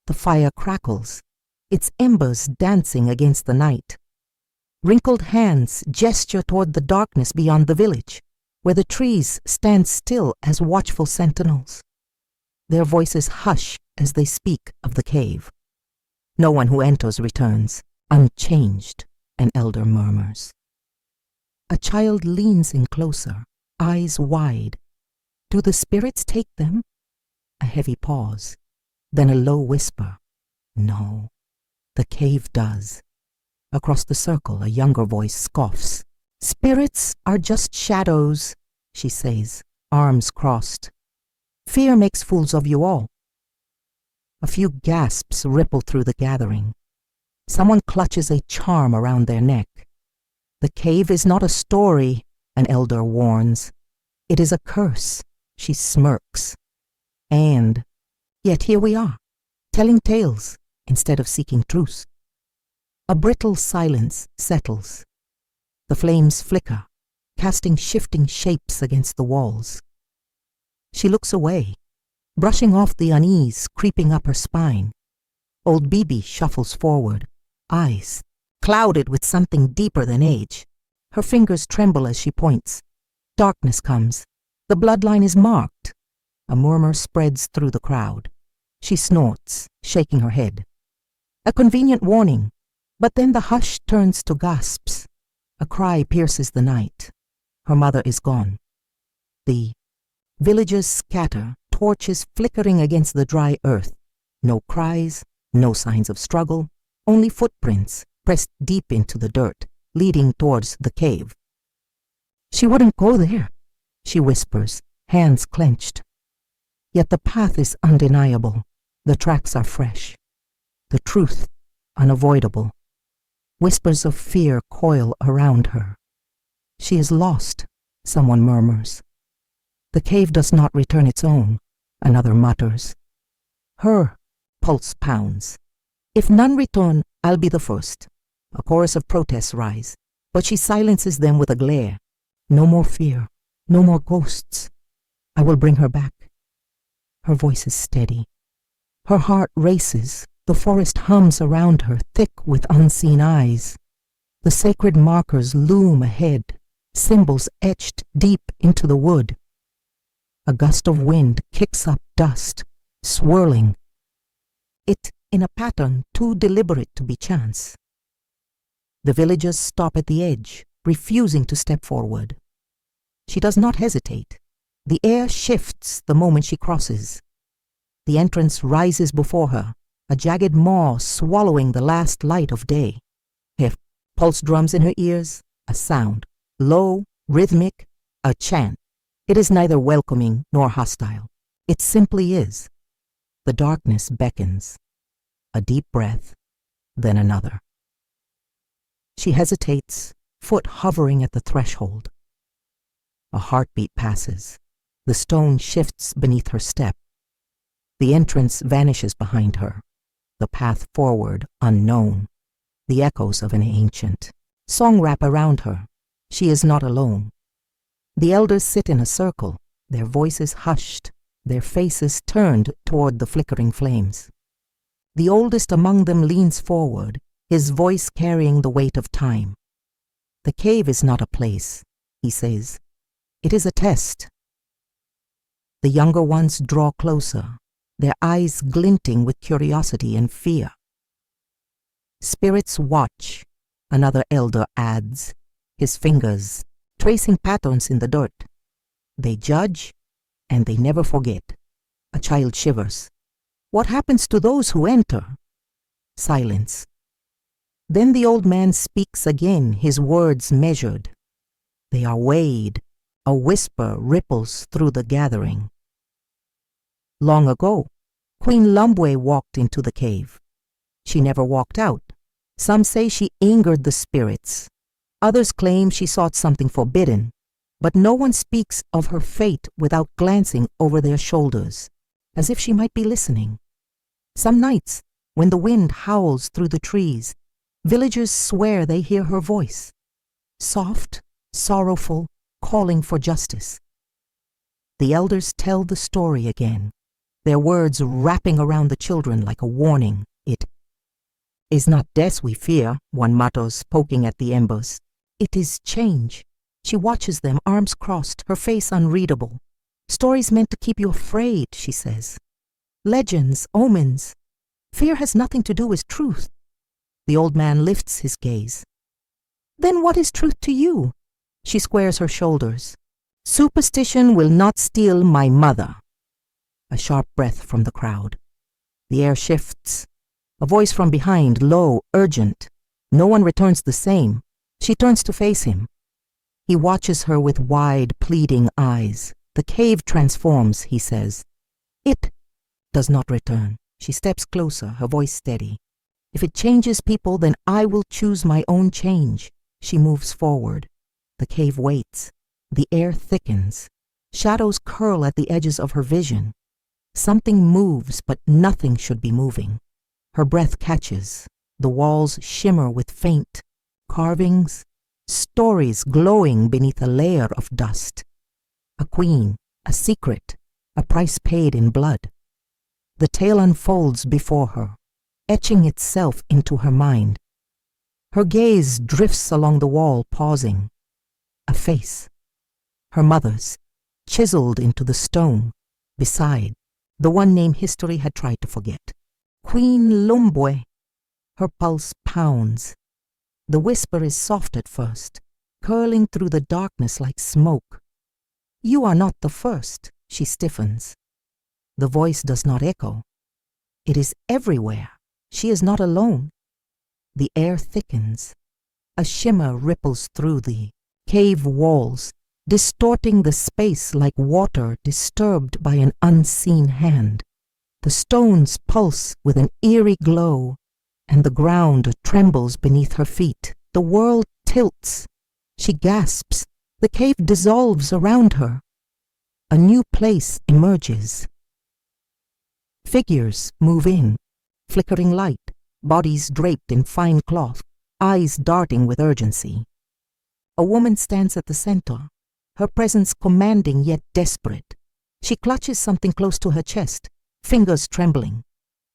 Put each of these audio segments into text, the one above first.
The fire crackles, its embers dancing against the night. Wrinkled hands gesture toward the darkness beyond the village, where the trees stand still as watchful sentinels. Their voices hush as they speak of the cave. No one who enters returns, unchanged, an elder murmurs. A child leans in closer, eyes wide. Do the spirits take them? A heavy pause, then a low whisper. No, the cave does. Across the circle, a younger voice scoffs. Spirits are just shadows, she says, arms crossed. Fear makes fools of you all. A few gasps ripple through the gathering. Someone clutches a charm around their neck. The cave is not a story, an elder warns. It is a curse, she smirks. And yet here we are, telling tales instead of seeking truth. A brittle silence settles. The flames flicker, casting shifting shapes against the walls. She looks away, brushing off the unease creeping up her spine. Old Bibi shuffles forward, eyes clouded with something deeper than age. Her fingers tremble as she points. Darkness comes. The bloodline is marked. A murmur spreads through the crowd. She snorts, shaking her head. A convenient warning, but then the hush turns to gasps. A cry pierces the night. Her mother is gone. The villagers scatter, torches flickering against the dry earth. No cries, no signs of struggle, only footprints pressed deep into the dirt, leading towards the cave. She wouldn't go there, she whispers, hands clenched. Yet the path is undeniable. The tracks are fresh. The truth unavoidable. Whispers of fear coil around her. She is lost, someone murmurs. The cave does not return its own, another mutters. Her pulse pounds. If none return, I'll be the first. A chorus of protests rise, but she silences them with a glare. No more fear, no more ghosts. I will bring her back. Her voice is steady. Her heart races. The forest hums around her, thick with unseen eyes. The sacred markers loom ahead, symbols etched deep into the wood. A gust of wind kicks up dust, swirling. It in a pattern too deliberate to be chance. The villagers stop at the edge, refusing to step forward. She does not hesitate. The air shifts the moment she crosses. The entrance rises before her, a jagged maw swallowing the last light of day. Her pulse drums in her ears, a sound, low, rhythmic, a chant. It is neither welcoming nor hostile. It simply is. The darkness beckons. A deep breath, then another. She hesitates, foot hovering at the threshold. A heartbeat passes. The stone shifts beneath her step. The entrance vanishes behind her. The path forward unknown. The echoes of an ancient song wrap around her. She is not alone. The elders sit in a circle, their voices hushed, their faces turned toward the flickering flames. The oldest among them leans forward, his voice carrying the weight of time. The cave is not a place, he says. It is a test. The younger ones draw closer, their eyes glinting with curiosity and fear. Spirits watch, another elder adds, his fingers tracing patterns in the dirt. They judge, and they never forget. A child shivers. What happens to those who enter? Silence. Then the old man speaks again, his words measured. They are weighed. A whisper ripples through the gathering. Long ago, Queen Lumbwe walked into the cave. She never walked out. Some say she angered the spirits. Others claim she sought something forbidden, but no one speaks of her fate without glancing over their shoulders, as if she might be listening. Some nights, when the wind howls through the trees, villagers swear they hear her voice, soft, sorrowful, calling for justice. The elders tell the story again, their words wrapping around the children like a warning. It is not death we fear, one mutters, poking at the embers. It is change. She watches them, arms crossed, her face unreadable. Stories meant to keep you afraid, she says. Legends, omens. Fear has nothing to do with truth. The old man lifts his gaze. Then what is truth to you? She squares her shoulders. Superstition will not steal my mother. A sharp breath from the crowd. The air shifts. A voice from behind, low, urgent. No one returns the same. She turns to face him. He watches her with wide, pleading eyes. The cave transforms, he says. It does not return. She steps closer, her voice steady. If it changes people, then I will choose my own change. She moves forward. The cave waits. The air thickens. Shadows curl at the edges of her vision. Something moves, but nothing should be moving. Her breath catches. The walls shimmer with faint carvings, stories glowing beneath a layer of dust. A queen, a secret, a price paid in blood. The tale unfolds before her, etching itself into her mind. Her gaze drifts along the wall, pausing. A face, her mother's, chiseled into the stone, beside, the one name history had tried to forget. Queen Lumbwe. Her pulse pounds. The whisper is soft at first, curling through the darkness like smoke. You are not the first, she stiffens. The voice does not echo. It is everywhere. She is not alone. The air thickens. A shimmer ripples through the cave walls, distorting the space like water disturbed by an unseen hand. The stones pulse with an eerie glow, and the ground trembles beneath her feet. The world tilts. She gasps. The cave dissolves around her. A new place emerges. Figures move in, flickering light, bodies draped in fine cloth, eyes darting with urgency. A woman stands at the center, her presence commanding yet desperate. She clutches something close to her chest, fingers trembling.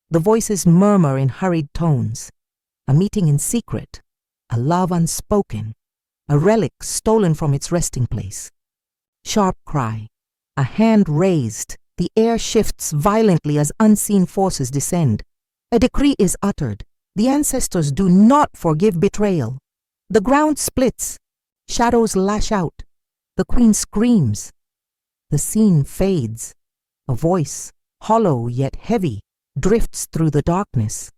The voices murmur in hurried tones. A meeting in secret, a love unspoken, a relic stolen from its resting place. Sharp cry, a hand raised, the air shifts violently as unseen forces descend. A decree is uttered. The ancestors do not forgive betrayal. The ground splits. Shadows lash out. The queen screams. The scene fades. A voice, hollow yet heavy, drifts through the darkness.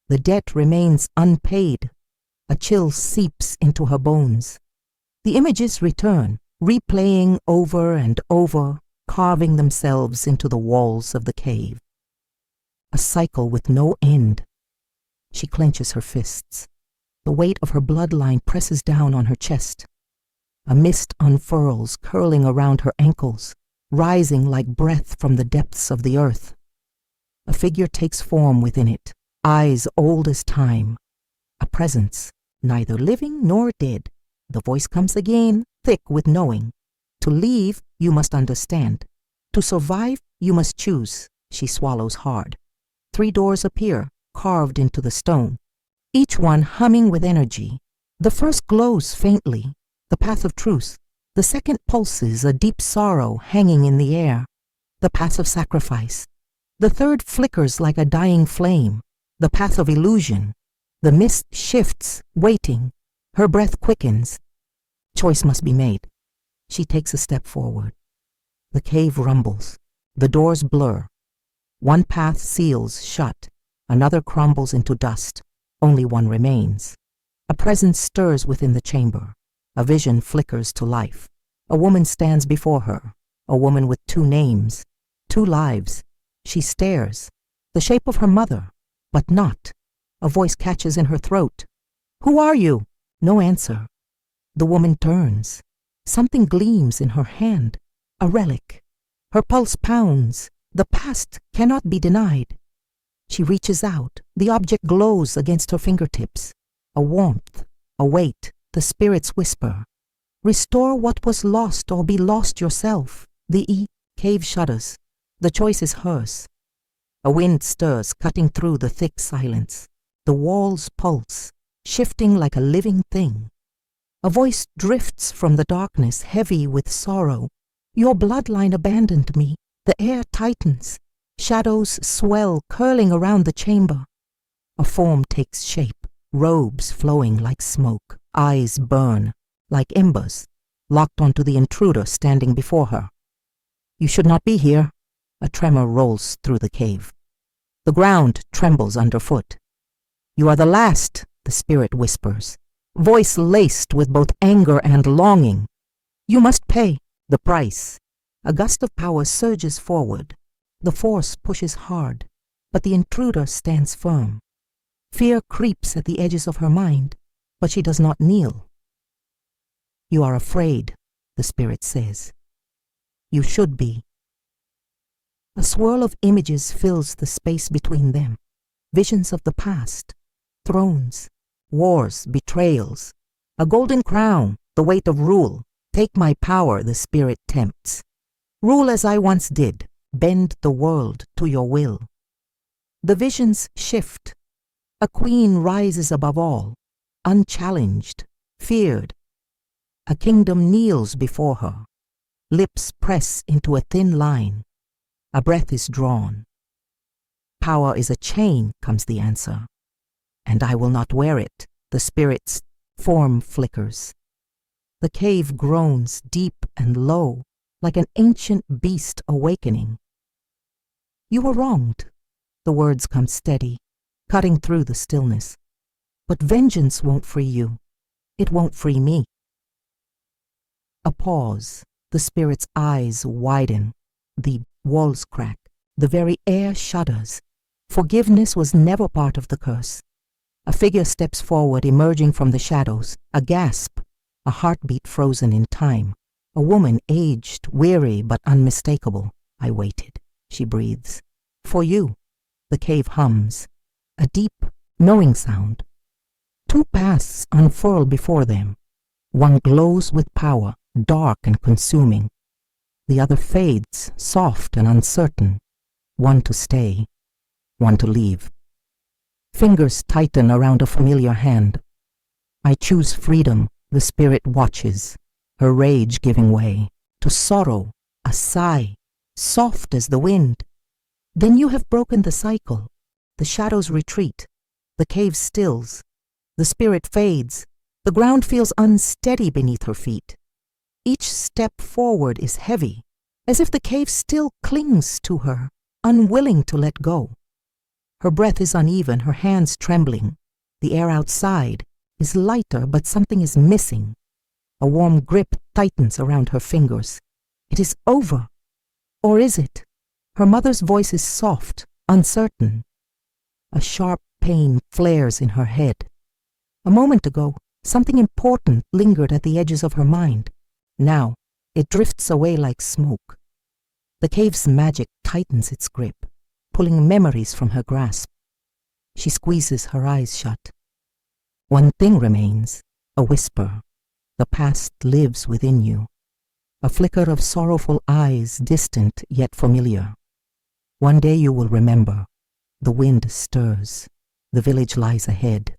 The debt remains unpaid. A chill seeps into her bones. The images return, replaying over and over, carving themselves into the walls of the cave. A cycle with no end. She clenches her fists. The weight of her bloodline presses down on her chest. A mist unfurls, curling around her ankles, rising like breath from the depths of the earth. A figure takes form within it, eyes old as time. A presence, neither living nor dead. The voice comes again, thick with knowing. To leave, you must understand. To survive, you must choose. She swallows hard. 3 doors appear, carved into the stone, each one humming with energy. The first glows faintly, the path of truth. The second pulses a deep sorrow hanging in the air, the path of sacrifice. The third flickers like a dying flame, the path of illusion. The mist shifts, waiting. Her breath quickens. Choice must be made. She takes a step forward. The cave rumbles. The doors blur. One path seals shut. Another crumbles into dust. Only one remains. A presence stirs within the chamber. A vision flickers to life. A woman stands before her. A woman with 2 names, 2 lives. She stares. The shape of her mother, but not. A voice catches in her throat. Who are you? No answer. The woman turns. Something gleams in her hand. A relic. Her pulse pounds. The past cannot be denied. She reaches out. The object glows against her fingertips. A warmth, a weight, the spirits whisper. Restore what was lost or be lost yourself. The cave shudders. The choice is hers. A wind stirs, cutting through the thick silence. The walls pulse, shifting like a living thing. A voice drifts from the darkness, heavy with sorrow. Your bloodline abandoned me. The air tightens. Shadows swell, curling around the chamber. A form takes shape, robes flowing like smoke. Eyes burn, like embers, locked onto the intruder standing before her. You should not be here. A tremor rolls through the cave. The ground trembles underfoot. You are the last, the spirit whispers, voice laced with both anger and longing. You must pay the price. A gust of power surges forward. The force pushes hard, but the intruder stands firm. Fear creeps at the edges of her mind, but she does not kneel. You are afraid, the spirit says. You should be. A swirl of images fills the space between them. Visions of the past, thrones, wars, betrayals. A golden crown, the weight of rule. Take my power, the spirit tempts. Rule as I once did. Bend the world to your will. The visions shift. A queen rises above all, unchallenged, feared. A kingdom kneels before her. Lips press into a thin line. A breath is drawn. Power is a chain, comes the answer. And I will not wear it, the spirit's form flickers. The cave groans deep and low, like an ancient beast awakening. You were wronged. The words come steady, cutting through the stillness. But vengeance won't free you. It won't free me. A pause. The spirit's eyes widen. The walls crack. The very air shudders. Forgiveness was never part of the curse. A figure steps forward, emerging from the shadows. A gasp. A heartbeat frozen in time. A woman aged, weary, but unmistakable. I waited. She breathes. For you. The cave hums. A deep, knowing sound. Two paths unfurl before them. One glows with power, dark and consuming. The other fades, soft and uncertain. One to stay, one to leave. Fingers tighten around a familiar hand. I choose freedom, the spirit watches, her rage giving way to sorrow, a sigh, soft as the wind. Then you have broken the cycle. The shadows retreat. The cave stills. The spirit fades. The ground feels unsteady beneath her feet. Each step forward is heavy, as if the cave still clings to her, unwilling to let go. Her breath is uneven, her hands trembling. The air outside is lighter, but something is missing. A warm grip tightens around her fingers. It is over. Or is it? Her mother's voice is soft, uncertain. A sharp pain flares in her head. A moment ago, something important lingered at the edges of her mind. Now, it drifts away like smoke. The cave's magic tightens its grip, pulling memories from her grasp. She squeezes her eyes shut. One thing remains, a whisper. The past lives within you. A flicker of sorrowful eyes, distant yet familiar. One day you will remember. The wind stirs. The village lies ahead.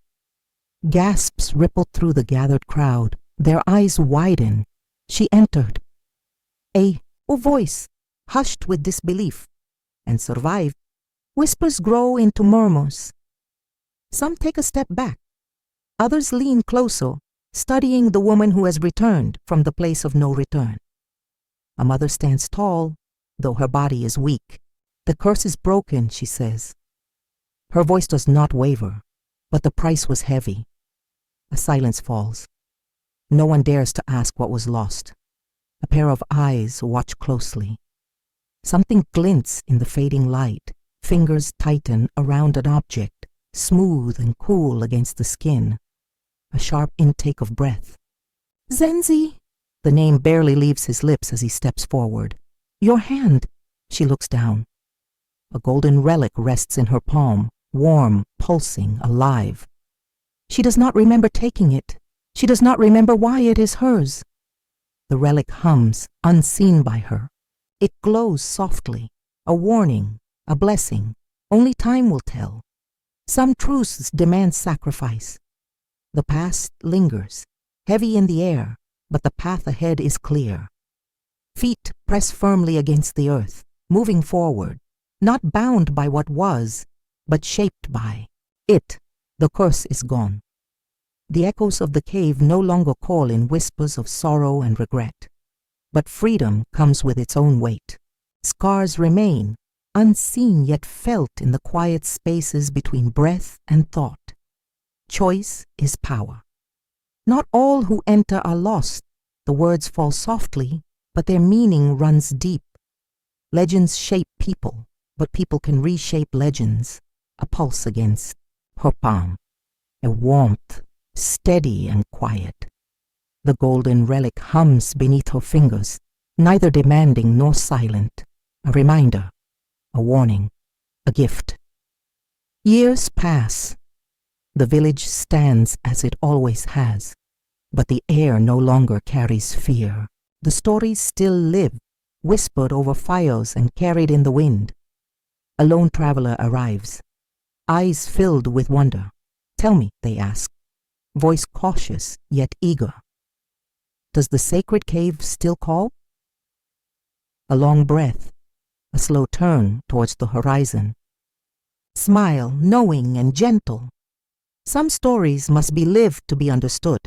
Gasps ripple through the gathered crowd. Their eyes widen. She entered. A voice, hushed with disbelief, and survived. Whispers grow into murmurs. Some take a step back. Others lean closer, studying the woman who has returned from the place of no return. A mother stands tall, though her body is weak. The curse is broken, she says. Her voice does not waver, but the price was heavy. A silence falls. No one dares to ask what was lost. A pair of eyes watch closely. Something glints in the fading light. Fingers tighten around an object, smooth and cool against the skin. A sharp intake of breath. Zenzi! The name barely leaves his lips as he steps forward. Your hand! She looks down. A golden relic rests in her palm, warm, pulsing, alive. She does not remember taking it. She does not remember why it is hers. The relic hums, unseen by her. It glows softly, A warning, a blessing, only time will tell. Some truths demand sacrifice. The past lingers, heavy in the air, but the path ahead is clear. Feet press firmly against the earth, moving forward, not bound by what was, but shaped by it. The curse is gone. The echoes of the cave no longer call in whispers of sorrow and regret. But freedom comes with its own weight. Scars remain, unseen yet felt in the quiet spaces between breath and thought. Choice is power. Not all who enter are lost. The words fall softly, but their meaning runs deep. Legends shape people, but people can reshape legends. A pulse against her palm, a warmth, steady and quiet. The golden relic hums beneath her fingers, neither demanding nor silent. A reminder, a warning, a gift. Years pass. The village stands as it always has, but the air no longer carries fear. The stories still live, whispered over fires and carried in the wind. A lone traveler arrives, eyes filled with wonder. "Tell me," they ask, voice cautious yet eager. "Does the sacred cave still call?" A long breath, a slow turn towards the horizon. Smile, knowing and gentle. Some stories must be lived to be understood.